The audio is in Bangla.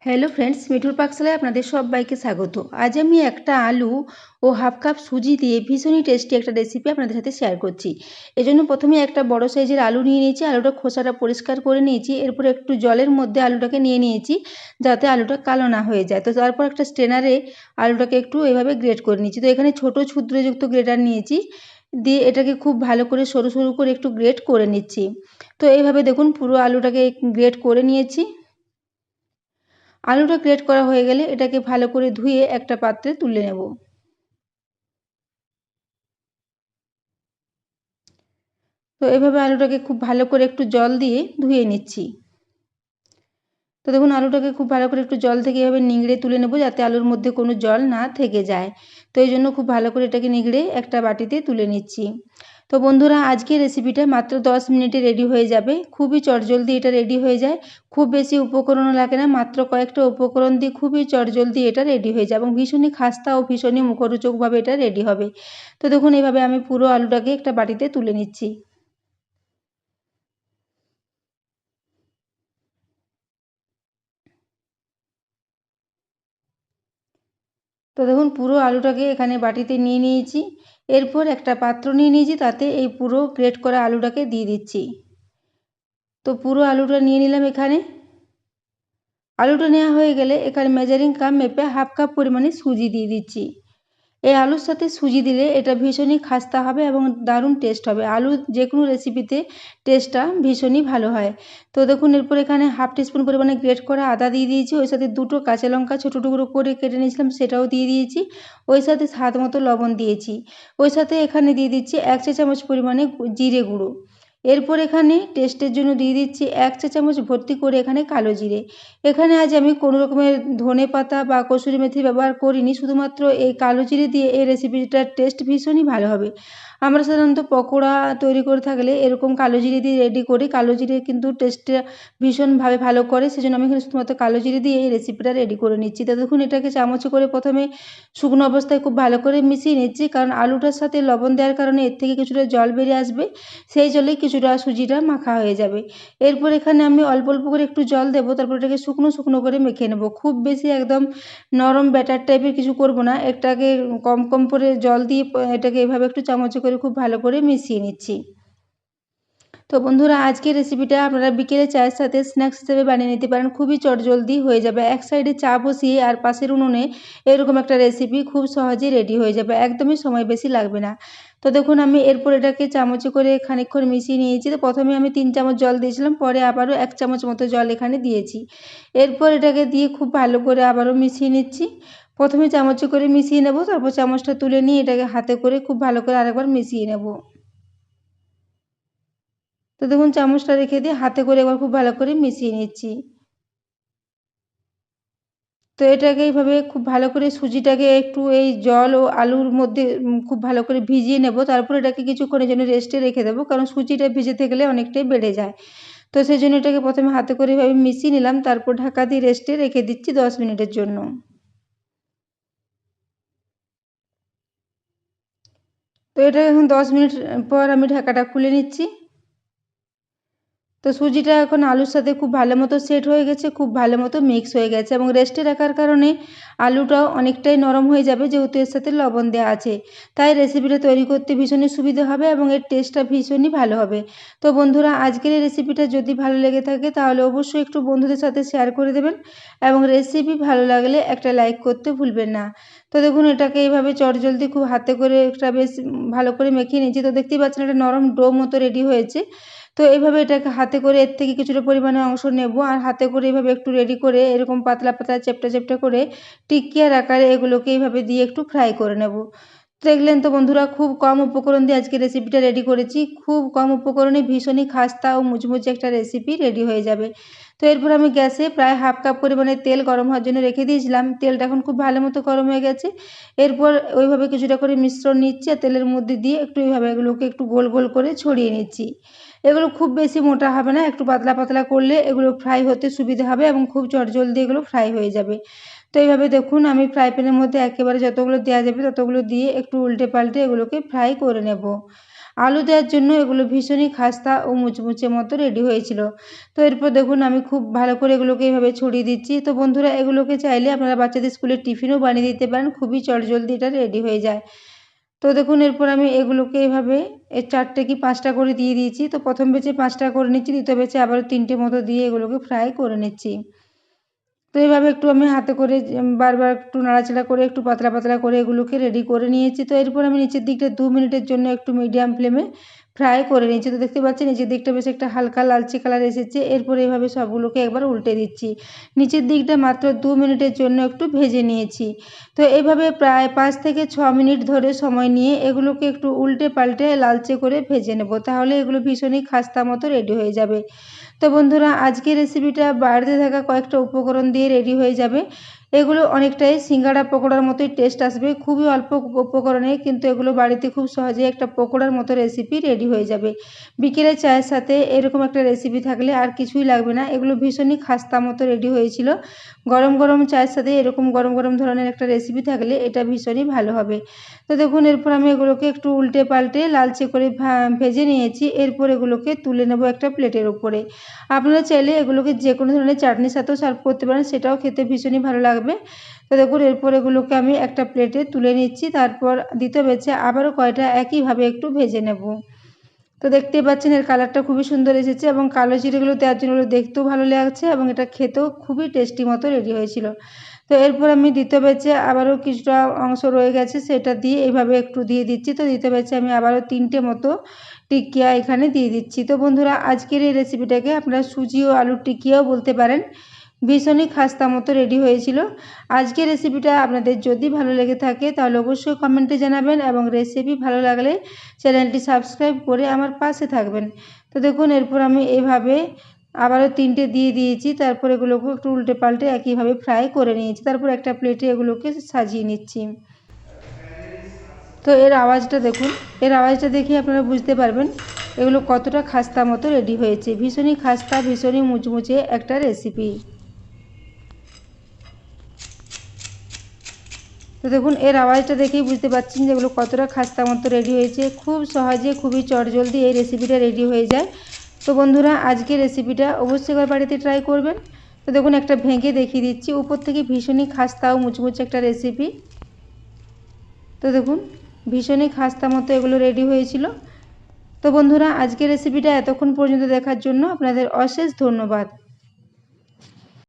হ্যালো ফ্রেন্ডস, মিঠুর পাকশালায় আপনাদের সবাইকে স্বাগত। আজ আমি একটা আলু ও হাফ কাপ সুজি দিয়ে ভীষণই টেস্টি একটা রেসিপি আপনাদের সাথে শেয়ার করছি। এজন্য প্রথমে একটা বড় সাইজের আলু নিয়ে নিয়েছি। আলুটা খোসাটা পরিষ্কার করে নিয়েছি। এরপর একটু জলের মধ্যে আলুটাকে নিয়ে নিয়েছি যাতে আলুটা কালো না হয়ে যায়। তো তারপর একটা স্ট্রেনারে আলুটাকে একটু এভাবে গ্রেট করে নিয়েছি। তো এখানে ছোট ছিদ্রযুক্ত গ্রেটার নিয়েছি, দিয়ে এটাকে খুব ভালো করে সরু সরু করে একটু গ্রেট করে নিচ্ছি। তো এইভাবে দেখুন পুরো আলুটাকে গ্রেট করে নিয়েছি। আলুটা গ্রেট করা হয়ে গেলে এটাকে ভালো করে ধুয়ে একটা পাত্রে তুলে নেব। তো এভাবে আলুটাকে খুব ভালো করে একটু জল দিয়ে ধুয়ে নিচ্ছি। তো দেখুন আলুটাকে খুব ভালো করে একটু জল থেকে এভাবে নিংড়ে তুলে নেব যাতে আলুর মধ্যে কোনো জল না থেকে যায়। তো এই জন্য খুব ভালো করে এটাকে নিংড়ে একটা বাটিতে তুলে নিচ্ছি। তো বন্ধুরা, আজকের রেসিপিটা মাত্র 10 মিনিটে রেডি হয়ে যাবে। খুবই চটজলদি এটা রেডি হয়ে যায়। খুব বেশি উপকরণও লাগে না, মাত্র কয়েকটা উপকরণ দিয়ে খুবই চটজলদি এটা রেডি হয়ে যায় এবং ভীষণই খাস্তা ও ভীষণই মুখরোচকভাবে এটা রেডি হবে। তো দেখুন এইভাবে আমি পুরো আলুটাকে একটা বাটিতে তুলে নিচ্ছি। তো দেখুন পুরো আলুটাকে এখানে বাটিতে নিয়ে নিয়েছি। এরপর একটা পাত্র নিয়ে নিয়েছি, তাতে এই পুরো গ্রেট করা আলুটাকে দিয়ে দিচ্ছি। তো পুরো আলুটা নিয়ে নিলাম এখানে। আলুটা নেওয়া হয়ে গেলে এখানে মেজারিং কাপ মেপে হাফ কাপ পরিমাণে সুজি দিয়ে দিচ্ছি। এই আলুর সাথে সুজি দিলে এটা ভীষণই খাস্তা হবে এবং দারুণ টেস্ট হবে। আলু যে কোনো রেসিপিতে টেস্টটা ভীষণই ভালো হয়। তো দেখুন এরপর এখানে হাফ টিস্পুন পরিমাণে গ্রেট করা আদা দিয়ে দিয়েছি। ওই সাথে দুটো কাঁচা লঙ্কা ছোটো টুকরো করে কেটে নিয়েছিলাম, সেটাও দিয়ে দিয়েছি। ওই সাথে স্বাদ মতো লবণ দিয়েছি। ওই সাথে এখানে দিয়ে দিচ্ছি 1 চা চামচ পরিমাণে জিরে গুঁড়ো। এরপর এখানে টেস্টের জন্য দিয়ে দিচ্ছি 1 চা চামচ ভর্তি করে এখানে কালো জিরে। এখানে আজ আমি কোনো রকমের ধনেপাতা বা কসুরি মেথি ব্যবহার করিনি, শুধুমাত্র এই কালো জিরে দিয়ে এই রেসিপিটার টেস্ট ভীষণই ভালো হবে। আমরা সাধারণত পকোড়া তৈরি করে থাকলে এরকম কালো জিরে দিয়ে রেডি করি। কালো জিরে কিন্তু টেস্টটা ভীষণভাবে ভালো করে, সেজন্য আমি এখানে শুধুমাত্র কালো জিরে দিয়ে এই রেসিপিটা রেডি করে নিচ্ছি। তো দেখুন এটাকে চামচে করে প্রথমে শুকনো অবস্থায় খুব ভালো করে মিশিয়ে নিচ্ছি, কারণ আলুটার সাথে লবণ দেওয়ার কারণে এর থেকে কিছুটা জল বেরিয়ে আসবে। সেই জলেই কিছুটা সুজিটা মাখা হয়ে যাবে। এরপর এখানে আমি অল্প অল্প করে একটু জল দেবো, তারপর এটাকে শুকনো শুকনো করে মেখে নেব। খুব বেশি একদম নরম ব্যাটার টাইপের কিছু করব না, এটাকে কম কম করে জল দিয়ে এটাকে এভাবে একটু চামচে করে খুব ভালো করে মিশিয়ে নিচ্ছি। তো বন্ধুরা, আজকের রেসিপিটা আপনারা বিকেলে চায়ের সাথে স্ন্যাক্স হিসেবে বানিয়ে নিতে পারেন। খুবই চটজলদি হয়ে যাবে। এক সাইডে চা বসিয়ে আর পাশের উনুনে এরকম একটা রেসিপি খুব সহজেই রেডি হয়ে যাবে। একদমই সময় বেশি লাগবে না। তো দেখুন আমি এরপর এটাকে চামচে করে খানিকক্ষণ মিশিয়ে নিয়েছি। তো প্রথমে আমি 3 চামচ জল দিয়েছিলাম, পরে আবারও 1 চামচ মতো জল এখানে দিয়েছি। এরপর এটাকে দিয়ে খুব ভালো করে আবারও মিশিয়ে নিচ্ছি। প্রথমে চামচে করে মিশিয়ে নেব, তারপর চামচটা তুলে নিয়ে এটাকে হাতে করে খুব ভালো করে আরেকবার মিশিয়ে নেব। তো দেখুন চামচটা রেখে দিয়ে হাতে করে এবার খুব ভালো করে মিশিয়ে নিচ্ছি। তো এটাকে এইভাবে খুব ভালো করে সুজিটাকে একটু এই জল ও আলুর মধ্যে খুব ভালো করে ভিজিয়ে নেব। তারপর এটাকে কিছুক্ষণের জন্য রেস্টে রেখে দেবো, কারণ সুজিটা ভিজে থাকলে অনেকটাই বেড়ে যায়। তো সেজন্য এটাকে প্রথমে হাতে করে এভাবে মিশিয়ে নিলাম, তারপর ঢাকা দিয়ে রেস্টে রেখে দিচ্ছি 10 মিনিটের জন্য। তো এটা এখন 10 মিনিট পর আমি ঢাকাটা খুলে নিচ্ছি। তো সুজিটা এখন আলুর সাথে খুব ভালো মতো সেট হয়ে গেছে, খুব ভালো মতো মিক্স হয়ে গেছে এবং রেস্টে রাখার কারণে আলুটাও অনেকটাই নরম হয়ে যাবে, যেহেতু এর সাথে লবণ দেওয়া আছে। তাই রেসিপিটা তৈরি করতে ভীষণই সুবিধা হবে এবং এর টেস্টটা ভীষণই ভালো হবে। তো বন্ধুরা, আজকের এই রেসিপিটা যদি ভালো লেগে থাকে তাহলে অবশ্যই একটু বন্ধুদের সাথে শেয়ার করে দেবেন এবং রেসিপি ভালো লাগলে একটা লাইক করতে ভুলবেন না। তো দেখুন এটাকে এইভাবে চটজলদি খুব হাতে করে একটা বেশ ভালো করে মেখে নিয়েছি। তো দেখতেই পাচ্ছেন একটা নরম ডো মতো রেডি হয়েছে। তো এইভাবে এটাকে হাতে করে এর থেকে কিছুটা পরিমাণে অংশ নেব আর হাতে করে এইভাবে একটু রেডি করে এরকম পাতলা পাতলা চ্যাপ্টা চ্যাপ্টা করে টিকিয়ার আকারে এগুলোকে এইভাবে দিয়ে একটু ফ্রাই করে নেব। দেখলেন তো বন্ধুরা, খুব কম উপকরণ দিয়ে আজকে রেসিপিটা রেডি করেছি। খুব কম উপকরণে ভীষণই খাস্তা ও মুচমুচে একটা রেসিপি রেডি হয়ে যাবে। তো এরপর আমি গ্যাসে প্রায় হাফ কাপ পরিমাণে তেল গরম হওয়ার জন্য রেখে দিয়েছিলাম। তেলটা এখন খুব ভালো মতো গরম হয়ে গেছে। এরপর ওইভাবে কিছুটা করে মিশ্রণ নিচ্ছি আর তেলের মধ্যে দিয়ে একটু এইভাবে এগুলোকে একটু গোল গোল করে ছড়িয়ে নিচ্ছি। এগুলো খুব বেশি মোটা হবে না, একটু পাতলা পাতলা করলে এগুলো ফ্রাই হতে সুবিধা হবে এবং খুব চটজলদি এগুলো ফ্রাই হয়ে যাবে। তো এইভাবে দেখুন আমি ফ্রাই প্যানের মধ্যে একেবারে যতগুলো দেওয়া যাবে ততগুলো দিয়ে একটু উল্টে পাল্টে এগুলোকে ফ্রাই করে নেব। আলু দেওয়ার জন্য এগুলো ভীষণই খাস্তা ও মুচমুচে মতো রেডি হয়েছিল। তো এরপর দেখুন আমি খুব ভালো করে এগুলোকে এইভাবে ছড়িয়ে দিচ্ছি। তো বন্ধুরা এগুলোকে চাইলে আপনারা বাচ্চাদের স্কুলের টিফিনও বানিয়ে দিতে পারেন, খুবই চটজলদি এটা রেডি হয়ে যায়। তো দেখুন এরপর আমি এগুলোকে এভাবে 4টে কি 5টা করে দিয়ে দিয়েছি। তো প্রথম ব্যাচে 5টা করে নিচ্ছি, দ্বিতীয় ব্যাচে আবারও 3টে মতো দিয়ে এগুলোকে ফ্রাই করে নিচ্ছি। তো এইভাবে একটু আমি হাতে করে বারবার একটু নাড়াচাড়া করে একটু পাতলা পাতলা করে এগুলোকে রেডি করে নিয়েছি। তো এরপর আমি নিচের দিকটা 2 মিনিটের জন্য একটু মিডিয়াম ফ্লেমে ফ্রাই করে নিয়েছি। তো দেখতে পাচ্ছেন নিচের দিকটা বেশ একটা হালকা লালচে কালার এসেছে। এরপর এইভাবে সবগুলোকে একবার উল্টে দিচ্ছি। নিচের দিকটা মাত্র 2 মিনিটের জন্য একটু ভেজে নিয়েছি। তো এইভাবে প্রায় 5 থেকে 6 মিনিট ধরে সময় নিয়ে এগুলোকে একটু উল্টে পাল্টে লালচে করে ভেজে নেব, তাহলে এগুলো ভীষণই খাস্তা মতো রেডি হয়ে যাবে। তো বন্ধুরা আজকের রেসিপিটা বাড়িতে থাকা কয়েকটা উপকরণ দিয়ে রেডি হয়ে যাবে। এগুলো অনেকটাই সিঙ্গাড়া পকোড়ার মতোই টেস্ট আসবে, খুবই অল্প উপকরণে কিন্তু এগুলো বাড়িতে খুব সহজে একটা পকোড়ার মতো রেসিপি রেডি হয়ে যাবে। বিকেলে চায়ের সাথে এরকম একটা রেসিপি থাকলে আর কিছুই লাগবে না। এগুলো ভীষণই খাস্তা মতো রেডি হয়েছিল। গরম গরম চায়ের সাথে এরকম গরম গরম ধরনের একটা রেসিপি থাকলে এটা ভীষণই ভালো হবে। তো দেখুন এরপর আমি এগুলোকে একটু উল্টে পাল্টে লালচে করে ভেজে নিয়েছি। এরপর এগুলোকে তুলে নেব একটা প্লেটের উপরে। আপনারা চাইলে এগুলোকে যে কোনো ধরনের চাটনির সাথেও সার্ভ করতে পারেন, সেটাও খেতে ভীষণই ভালো লাগবে। তো দেখুন এরপর এগুলোকে আমি একটা প্লেটে তুলে নিচ্ছি। তারপর দ্বিতীয় ব্যাচে আবারও কয়টা একইভাবে একটু ভেজে নেব। তো দেখতেই পাচ্ছেন এর কালারটা খুবই সুন্দর এসেছে এবং কালো জিরেগুলো দেওয়ার জন্য দেখতেও ভালো লাগছে এবং এটা খেতেও খুবই টেস্টি মতো রেডি হয়েছিল। তো এরপর আমি দ্বিতীয় ব্যাচে আবারও কিছুটা অংশ রয়ে গেছে, সেটা দিয়ে এইভাবে একটু দিয়ে দিচ্ছি। তো দ্বিতীয় ব্যাচে আমি আবারও 3টে মতো টিকিয়া এখানে দিয়ে দিচ্ছি। তো বন্ধুরা আজকের এই রেসিপিটাকে আপনারা সুজি ও আলুর টিকিয়াও বলতে পারেন, ভীষণই খাস্তা মতো রেডি হয়েছিল। আজকের রেসিপিটা আপনাদের যদি ভালো লেগে থাকে তাহলে অবশ্যই কমেন্টে জানাবেন এবং রেসিপি ভালো লাগলে চ্যানেলটি সাবস্ক্রাইব করে আমার পাশে থাকবেন। তো দেখুন এরপর আমি এইভাবে আবারও 3টে দিয়ে দিয়েছি। তারপর এগুলোকে একটু উল্টে পাল্টে একইভাবে ফ্রাই করে নিয়েছি। তারপর একটা প্লেটে এগুলোকে সাজিয়ে নিচ্ছি। তো এর আওয়াজটা দেখুন, এর আওয়াজটা দেখে আপনারা বুঝতে পারবেন এগুলো কতটা খাস্তা মতো রেডি হয়েছে। ভীষণই খাস্তা, ভীষণই মুচমুচে একটা রেসিপি। তো দেখুন এর আওয়াজটা দেখেই বুঝতে পারছেন যে এগুলো কতটা খাস্তা মতো রেডি হয়েছে। খুব সহজে খুবই চটজলদি এই রেসিপিটা রেডি হয়ে যায়। তো বন্ধুরা আজকে রেসিপিটা অবশ্যই একবার বাড়িতে ট্রাই করবেন। তো দেখুন একটা ভেঙে দেখিয়ে দিচ্ছি, উপর থেকে ভীষণই খাস্তা ও মুচমুচে একটা রেসিপি। তো দেখুন ভীষণই খাস্তা মতো এগুলো রেডি হয়েছিল। তো বন্ধুরা আজকের রেসিপিটা এতক্ষণ পর্যন্ত দেখার জন্য আপনাদের অশেষ ধন্যবাদ।